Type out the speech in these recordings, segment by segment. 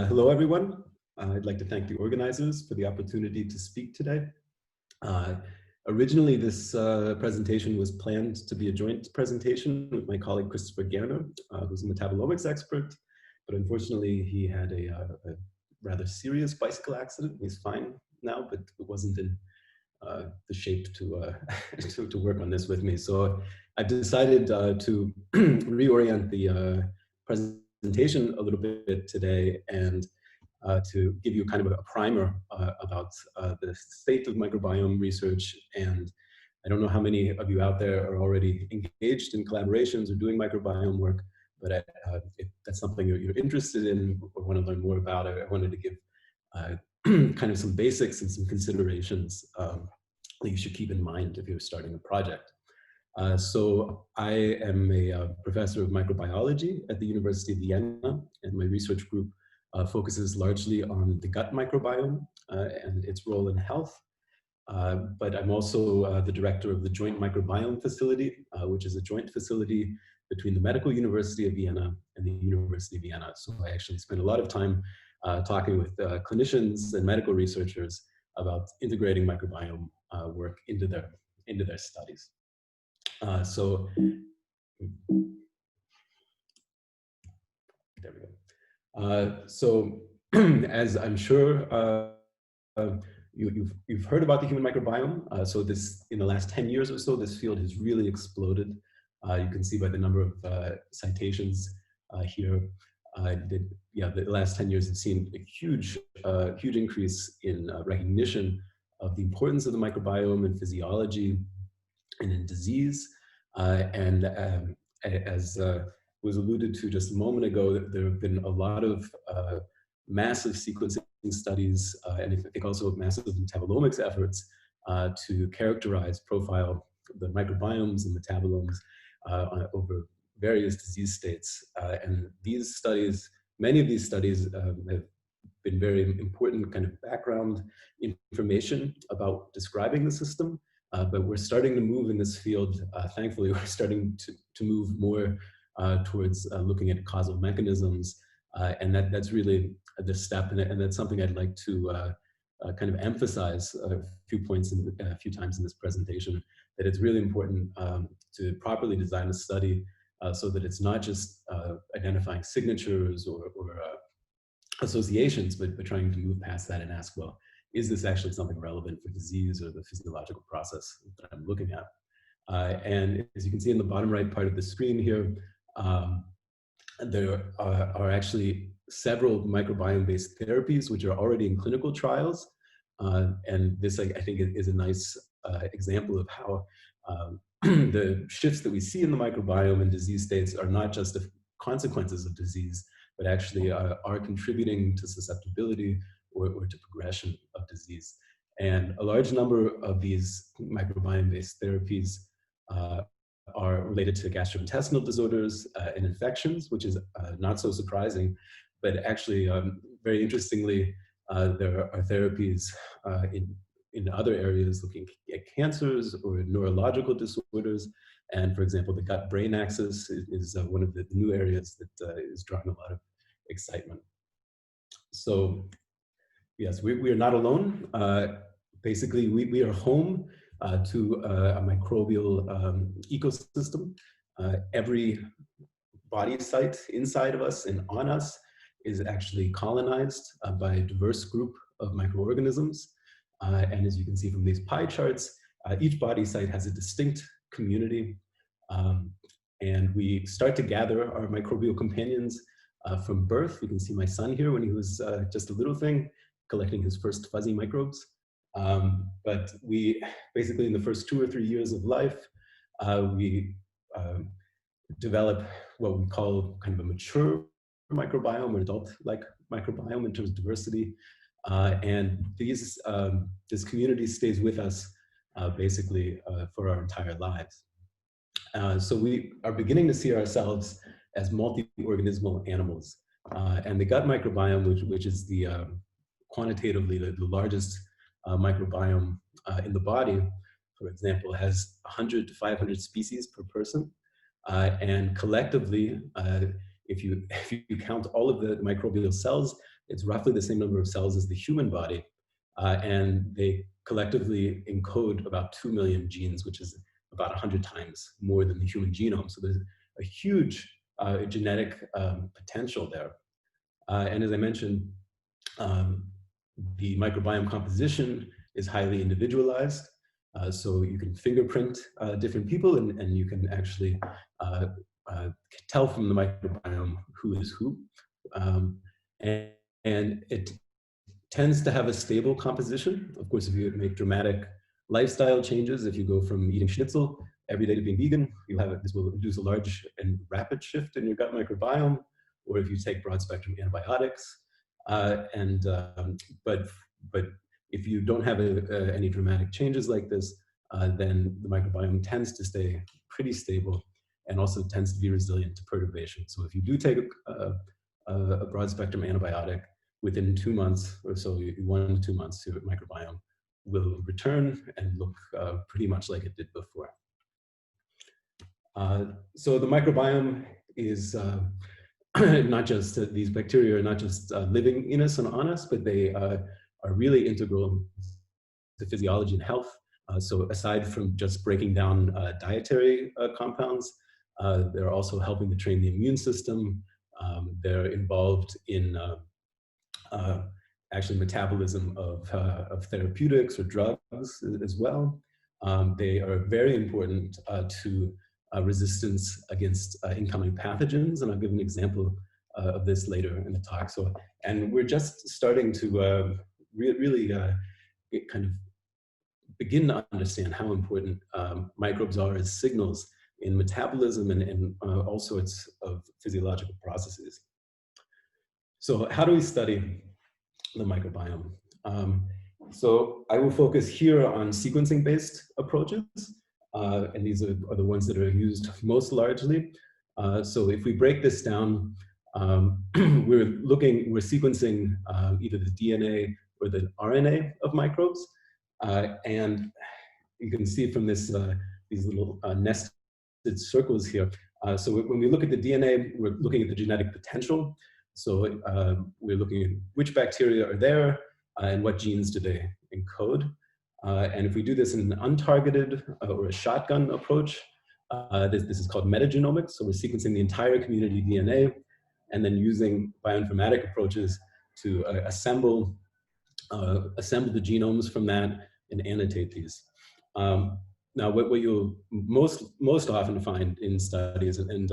Hello, everyone. I'd like to thank the organizers for the opportunity to speak today. Originally, this presentation was planned to be a joint presentation with my colleague Christopher Gerner, who's a metabolomics expert, but unfortunately he had a rather serious bicycle accident. He's fine now, but it wasn't in the shape to, to work on this with me. So I've decided to reorient the presentation a little bit today and to give you kind of a primer about the state of microbiome research. And I don't know how many of you out there are already engaged in collaborations or doing microbiome work, but if that's something you're interested in or want to learn more about, I wanted to give kind of some basics and some considerations that you should keep in mind if you're starting a project. So I am a professor of microbiology at the University of Vienna, and my research group focuses largely on the gut microbiome and its role in health. But I'm also the director of the Joint Microbiome Facility, which is a joint facility between the Medical University of Vienna and the University of Vienna. So I actually spend a lot of time talking with clinicians and medical researchers about integrating microbiome work into their studies. So there we go. So as I'm sure you've heard about the human microbiome, so this in the last 10 years or so, this field has really exploded. You can see by the number of citations here that the last 10 years have seen a huge increase in recognition of the importance of the microbiome in physiology and in disease. As was alluded to just a moment ago, there have been a lot of massive sequencing studies and I think also massive metabolomics efforts to characterize, profile the microbiomes and metabolomes over various disease states. And these studies, many of these studies have been very important kind of background information about describing the system. But we're starting to move in this field. Thankfully, we're starting to move more towards looking at causal mechanisms. And that's really the step. And that's something I'd like to kind of emphasize a few times in this presentation, that it's really important to properly design a study so that it's not just identifying signatures or associations, but trying to move past that and ask, well, is this actually something relevant for disease or the physiological process that I'm looking at? And as you can see in the bottom right part of the screen here, there are actually several microbiome-based therapies which are already in clinical trials. And this, I think, is a nice example of how the shifts that we see in the microbiome and disease states are not just the consequences of disease, but actually are contributing to susceptibility or to progression of disease. And a large number of these microbiome-based therapies are related to gastrointestinal disorders and infections, which is not so surprising, but actually, very interestingly, there are therapies in other areas looking at cancers or neurological disorders. And for example, the gut-brain axis is one of the new areas that is drawing a lot of excitement. So yes, we are not alone. Basically, we are home to a microbial ecosystem. Every body site inside of us and on us is actually colonized by a diverse group of microorganisms. And as you can see from these pie charts, each body site has a distinct community. And we start to gather our microbial companions from birth. You can see my son here when he was just a little thing, collecting his first fuzzy microbes. But we basically, in the first 2 or 3 years of life, we develop what we call kind of a mature microbiome or adult-like microbiome in terms of diversity. And this community stays with us basically for our entire lives. So we are beginning to see ourselves as multi-organismal animals. And the gut microbiome, which is the quantitatively the largest microbiome in the body, for example, has 100 to 500 species per person. And collectively, if you count all of the microbial cells, it's roughly the same number of cells as the human body, and they collectively encode about 2 million genes, which is about 100 times more than the human genome. So there's a huge genetic potential there. And as I mentioned, the microbiome composition is highly individualized. So you can fingerprint different people, and you can actually tell from the microbiome who is who. And it tends to have a stable composition. Of course, if you make dramatic lifestyle changes, if you go from eating schnitzel every day to being vegan, this will induce a large and rapid shift in your gut microbiome. Or if you take broad spectrum antibiotics, but if you don't have any dramatic changes like this, then the microbiome tends to stay pretty stable and also tends to be resilient to perturbation. So if you do take a broad spectrum antibiotic, within 2 months or so, 1 to 2 months, your microbiome will return and look pretty much like it did before. So the microbiome is not just these bacteria are not just living in us and on us, but they are really integral to physiology and health. So aside from just breaking down dietary compounds, they're also helping to train the immune system. They're involved in actually metabolism of therapeutics or drugs as well. They are very important to resistance against incoming pathogens, and I'll give an example of this later in the talk. So, and we're just starting to really kind of begin to understand how important microbes are as signals in metabolism and all sorts of physiological processes. So how do we study the microbiome? So I will focus here on sequencing-based approaches, and these are the ones that are used most largely. So if we break this down, we're sequencing either the DNA or the RNA of microbes, and you can see from this these little nested circles here. So when we look at the DNA, we're looking at the genetic potential. So we're looking at which bacteria are there and what genes do they encode. And if we do this in an untargeted or a shotgun approach, this is called metagenomics. So we're sequencing the entire community DNA and then using bioinformatic approaches to assemble the genomes from that and annotate these. Now, what you'll most often find in studies, and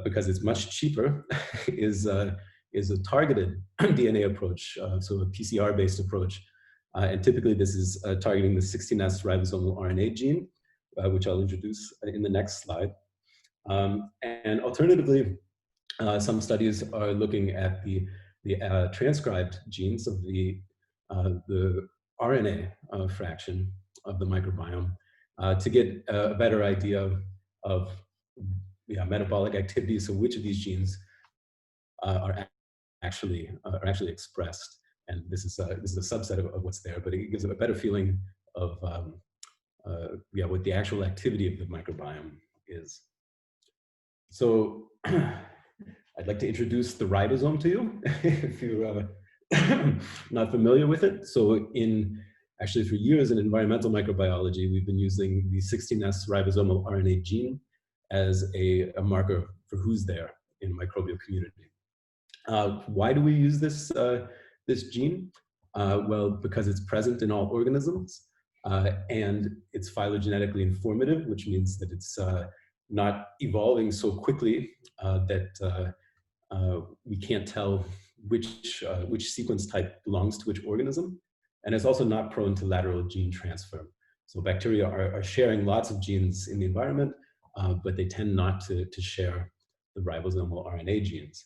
because it's much cheaper, is a targeted DNA approach, so a PCR-based approach. And typically this is targeting the 16S ribosomal RNA gene, which I'll introduce in the next slide. And alternatively, some studies are looking at the transcribed genes of the RNA fraction of the microbiome to get a better idea of metabolic activity. So which of these genes are actually expressed, and this is a subset of what's there, but it gives a better feeling of what the actual activity of the microbiome is. So I'd like to introduce the ribosome to you if you're not familiar with it. So actually for years in environmental microbiology, we've been using the 16S ribosomal RNA gene as a marker for who's there in the microbial community. Why do we use this gene? Well, because it's present in all organisms and it's phylogenetically informative, which means that it's not evolving so quickly that we can't tell which sequence type belongs to which organism. And it's also not prone to lateral gene transfer. So bacteria are sharing lots of genes in the environment, but they tend not to share the ribosomal RNA genes.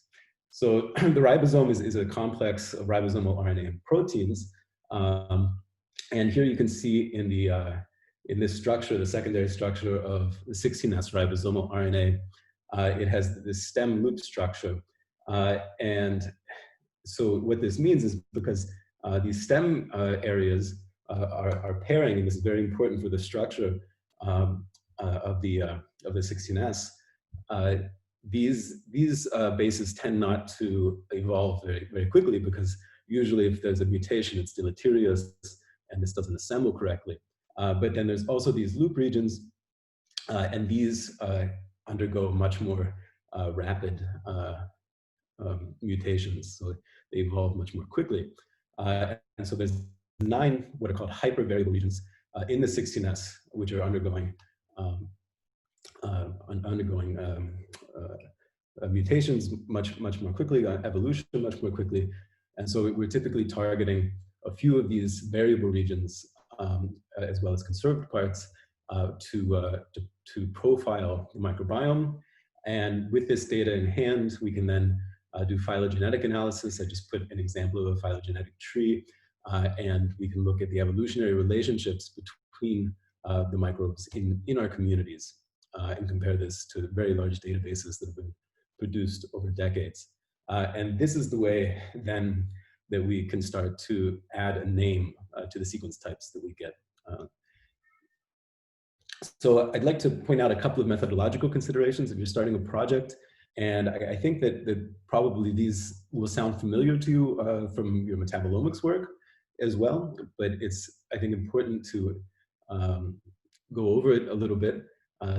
So the ribosome is a complex of ribosomal RNA proteins. And here you can see in this structure, the secondary structure of the 16S ribosomal RNA, it has this stem loop structure. And so what this means is because these stem areas are pairing, and this is very important for the structure of the 16S, these bases tend not to evolve very, very quickly, because usually if there's a mutation, it's deleterious and this doesn't assemble correctly. But then there's also these loop regions, and these undergo much more rapid mutations, so they evolve much more quickly. And so there's 9 what are called hypervariable regions in the 16S, which are undergoing mutations much more quickly, evolution much more quickly. And so we're typically targeting a few of these variable regions, as well as conserved parts, to profile the microbiome. And with this data in hand, we can then do phylogenetic analysis. I just put an example of a phylogenetic tree, and we can look at the evolutionary relationships between the microbes in our communities, and compare this to very large databases that have been produced over decades. And this is the way then that we can start to add a name to the sequence types that we get. So I'd like to point out a couple of methodological considerations if you're starting a project. And I think that probably these will sound familiar to you from your metabolomics work as well, but it's, I think, important to go over it a little bit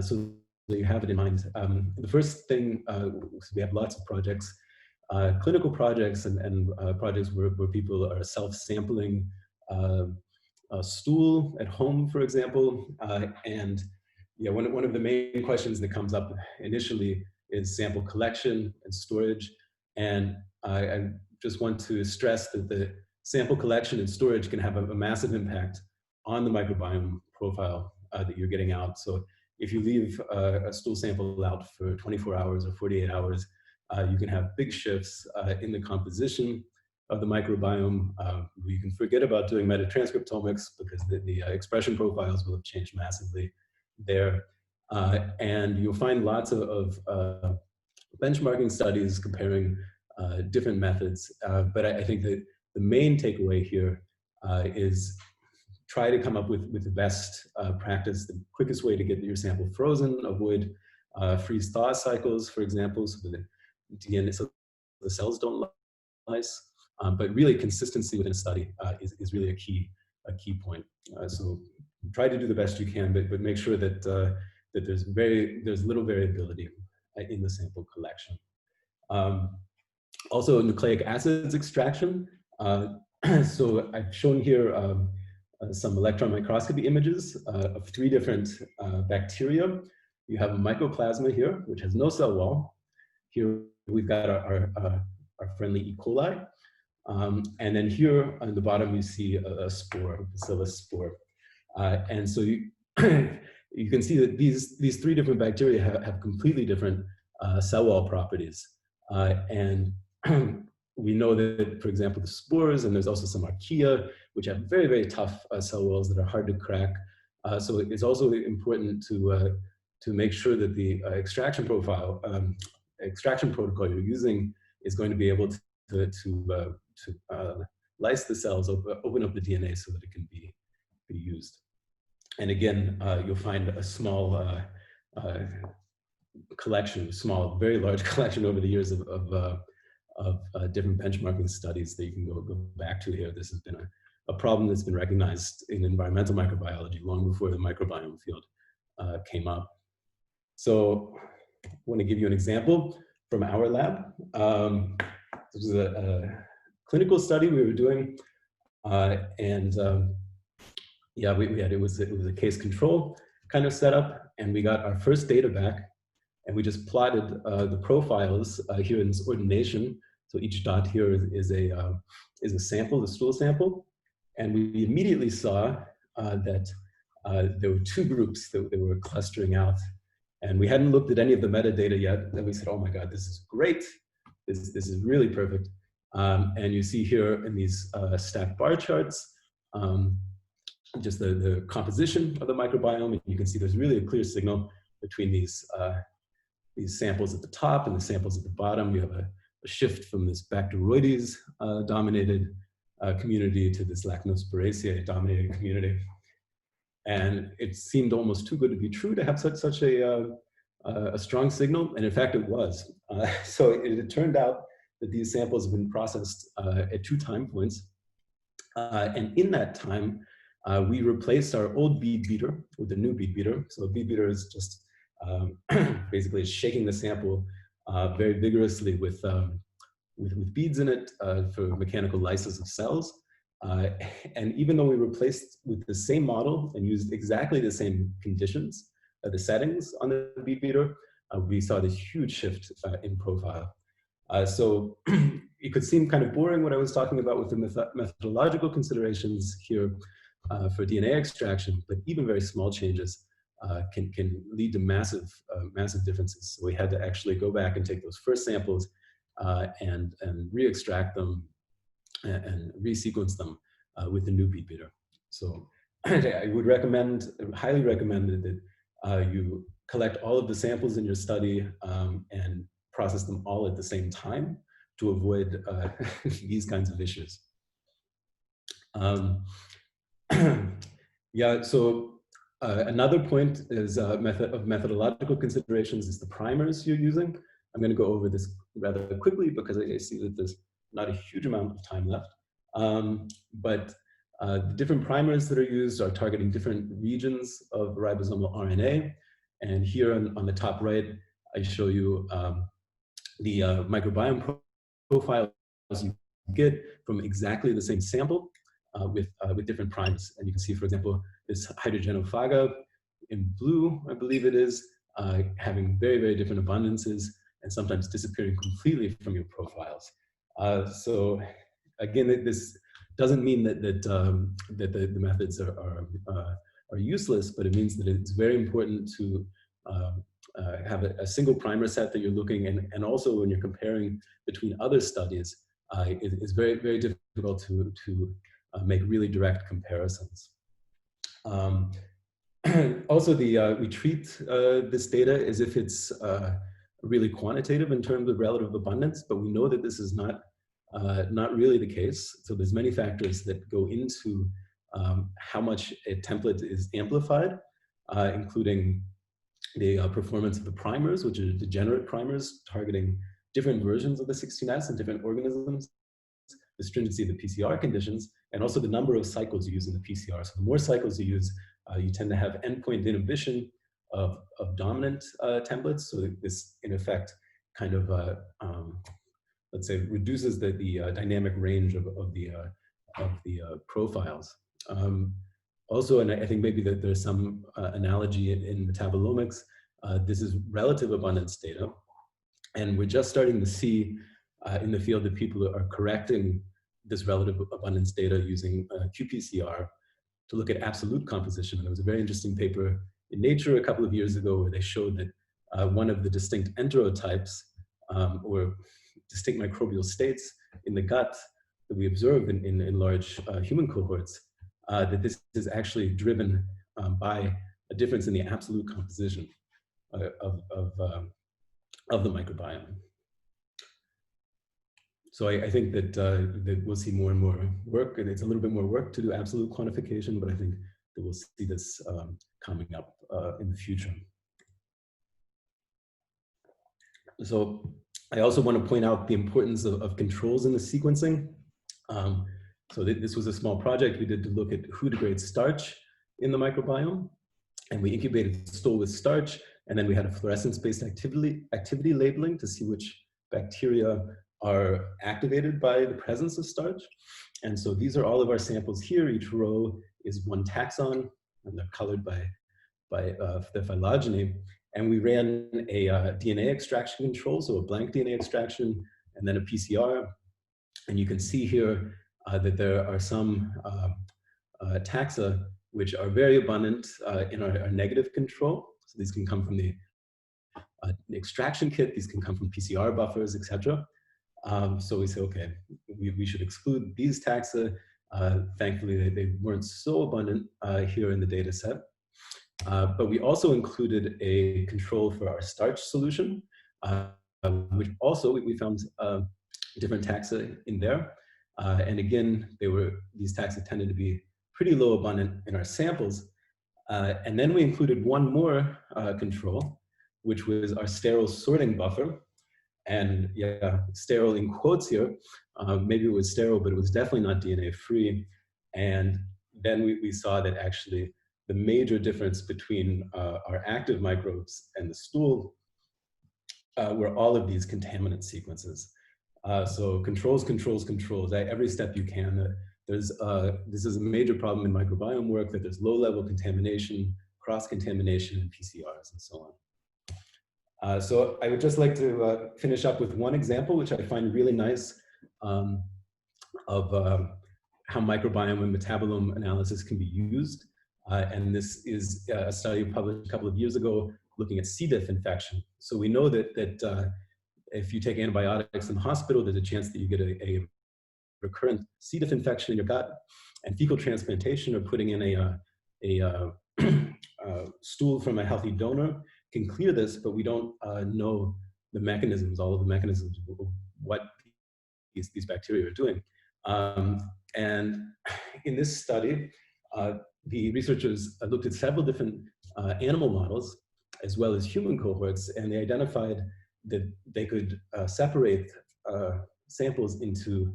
so that you have it in mind. The first thing, we have lots of projects, clinical projects and projects where people are self-sampling a stool at home, for example. And yeah, one of the main questions that comes up initially is sample collection and storage. And I just want to stress that the sample collection and storage can have a massive impact on the microbiome profile that you're getting out. So if you leave a stool sample out for 24 hours or 48 hours, you can have big shifts in the composition of the microbiome. You can forget about doing metatranscriptomics because the expression profiles will have changed massively there. And you'll find lots of benchmarking studies comparing different methods. But I think that the main takeaway here is try to come up with the best practice, the quickest way to get your sample frozen, avoid freeze-thaw cycles, for example, so the DNA, so the cells don't lyse. But really consistency within a study is really a key point. So try to do the best you can, but make sure that that there's little variability in the sample collection. Also, nucleic acids extraction. So I've shown here some electron microscopy images of 3 different bacteria. You have a mycoplasma here, which has no cell wall. Here we've got our friendly E. coli. And then here on the bottom, you see a spore, a bacillus spore. And so you, you can see that these 3 different bacteria have completely different cell wall properties. And we know that, for example, the spores, and there's also some archaea, which have very, very tough cell walls that are hard to crack. So it's also important to make sure that the extraction profile, extraction protocol you're using is going to be able to lyse the cells, open up the DNA so that it can be used. And again, you'll find a small collection, very large collection over the years of different benchmarking studies that you can go back to here. This has been a problem that's been recognized in environmental microbiology long before the microbiome field came up. So I want to give you an example from our lab. This was a clinical study we were doing, yeah, it was a case control kind of setup, and we got our first data back, and we just plotted the profiles here in this ordination. So each dot here is a sample, the stool sample, and we immediately saw that there were 2 groups that were clustering out, and we hadn't looked at any of the metadata yet. And we said, "Oh my God, this is great! This is really perfect." And you see here in these stacked bar charts, just the composition of the microbiome. And you can see there's really a clear signal between these samples at the top and the samples at the bottom. You have a shift from this Bacteroides dominated community to this Lactospiraceae dominated community. And it seemed almost too good to be true to have such a a strong signal, and in fact it was. So it turned out that these samples have been processed at 2 time points. And in that time, we replaced our old bead beater with a new bead beater. So a bead beater is just basically shaking the sample very vigorously with beads in it for mechanical lysis of cells. And even though we replaced with the same model and used exactly the same conditions, the settings on the bead beater, we saw this huge shift in profile. So it could seem kind of boring what I was talking about with the methodological considerations here for DNA extraction, but even very small changes can lead to massive differences. So we had to actually go back and take those first samples and re-extract them and resequence them with the new bead beater. So I would recommend, highly recommend that you collect all of the samples in your study and process them all at the same time to avoid these kinds of issues. Yeah, so another point is methodological considerations is the primers you're using. I'm going to go over this rather quickly because I see that there's not a huge amount of time left. But the different primers that are used are targeting different regions of ribosomal RNA. And here on the top right, I show you the microbiome profiles you get from exactly the same sample with different primers. And you can see, for example, this hydrogenophaga in blue, I believe it is, having very, very different abundances and sometimes disappearing completely from your profiles. So again, this doesn't mean that the methods are useless, but it means that it's very important to have a single primer set that you're looking in, and also when you're comparing between other studies, it's very, very difficult to make really direct comparisons. Also, we treat this data as if it's really quantitative in terms of relative abundance, but we know that this is not really the case. So there's many factors that go into how much a template is amplified, including the performance of the primers, which are degenerate primers targeting different versions of the 16S and different organisms, the stringency of the PCR conditions, and also the number of cycles you use in the PCR. So the more cycles you use, you tend to have endpoint inhibition of dominant templates. So this, in effect, kind of, let's say, reduces the dynamic range of the profiles. Also, and I think maybe that there's some analogy in metabolomics, this is relative abundance data. And we're just starting to see in the field that people are correcting this relative abundance data using qPCR to look at absolute composition. And there was a very interesting paper in Nature a couple of years ago where they showed that one of the distinct enterotypes or distinct microbial states in the gut that we observe in large human cohorts, that this is actually driven by a difference in the absolute composition of the microbiome. So I think that we'll see more and more work, and it's a little bit more work to do absolute quantification, but I think that we'll see this coming up in the future. So I also want to point out the importance of controls in the sequencing. So this was a small project we did to look at who degrades starch in the microbiome. And we incubated stool with starch, and then we had a fluorescence-based activity labeling to see which bacteria are activated by the presence of starch. And so these are all of our samples here. Each row is one taxon, and they're colored by their phylogeny. And we ran a DNA extraction control, so a blank DNA extraction, and then a PCR. And you can see here that there are some taxa which are very abundant in our negative control. So these can come from the extraction kit, these can come from PCR buffers, etc. So we say, okay, we should exclude these taxa. Thankfully, they weren't so abundant here in the data set. But we also included a control for our starch solution, which also we found different taxa in there. And again, these taxa tended to be pretty low abundant in our samples. And then we included one more control, which was our sterile sorting buffer. And yeah, sterile in quotes here. Maybe it was sterile, but it was definitely not DNA free. And then we saw that actually the major difference between our active microbes and the stool were all of these contaminant sequences. So controls, controls, controls, every step you can. This is a major problem in microbiome work, that there's low-level contamination, cross-contamination, and PCRs, and so on. So I would just like to finish up with one example, which I find really nice, of how microbiome and metabolome analysis can be used. And this is a study published a couple of years ago looking at C. diff infection. So we know that if you take antibiotics in the hospital, there's a chance that you get a recurrent C. diff infection in your gut, and fecal transplantation, or putting in a stool from a healthy donor, can clear this, but we don't know the mechanisms, all of the mechanisms of what these bacteria are doing. And in this study, the researchers looked at several different animal models, as well as human cohorts, and they identified that they could separate samples into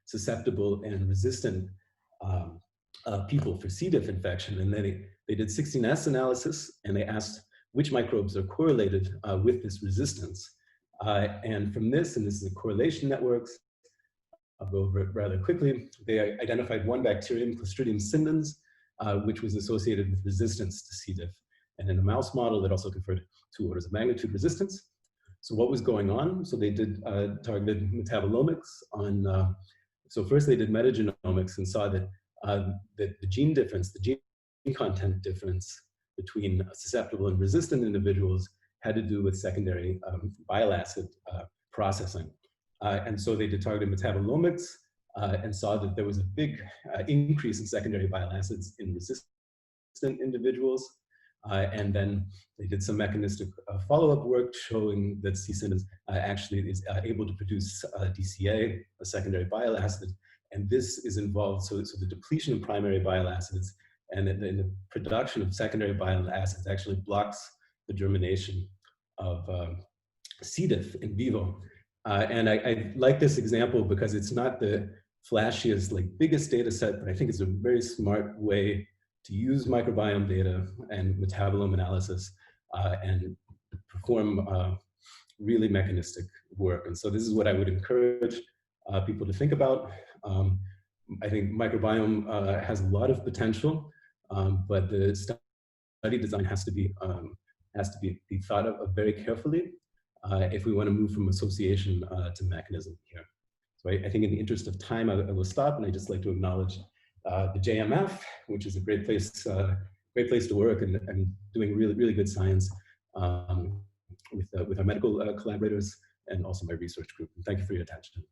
susceptible and resistant people for C. diff infection. And then they did 16S analysis, and they asked which microbes are correlated with this resistance. And from this, and this is a correlation networks, I'll go over it rather quickly, they identified one bacterium, Clostridium scindens, which was associated with resistance to C. diff. And in a mouse model, that also conferred 2 orders of magnitude resistance. So what was going on? So they did targeted metabolomics on, so first they did metagenomics and saw that, that the gene difference, the gene content difference between susceptible and resistant individuals had to do with secondary bile acid processing. And so they did targeted metabolomics and saw that there was a big increase in secondary bile acids in resistant individuals. And then they did some mechanistic follow-up work showing that C. scindens actually is able to produce DCA, a secondary bile acid. And this is involved, so the depletion of primary bile acids and the production of secondary bile acids actually blocks the germination of C. diff in vivo. And I like this example because it's not the flashiest, like biggest data set, but I think it's a very smart way to use microbiome data and metabolome analysis and perform really mechanistic work. And so this is what I would encourage people to think about. I think microbiome has a lot of potential, but the study design has to be thought of very carefully if we want to move from association to mechanism here. So I think in the interest of time, I will stop, and I'd just like to acknowledge the JMF, which is a great place to work and doing really good science with our medical collaborators, and also my research group. And thank you for your attention.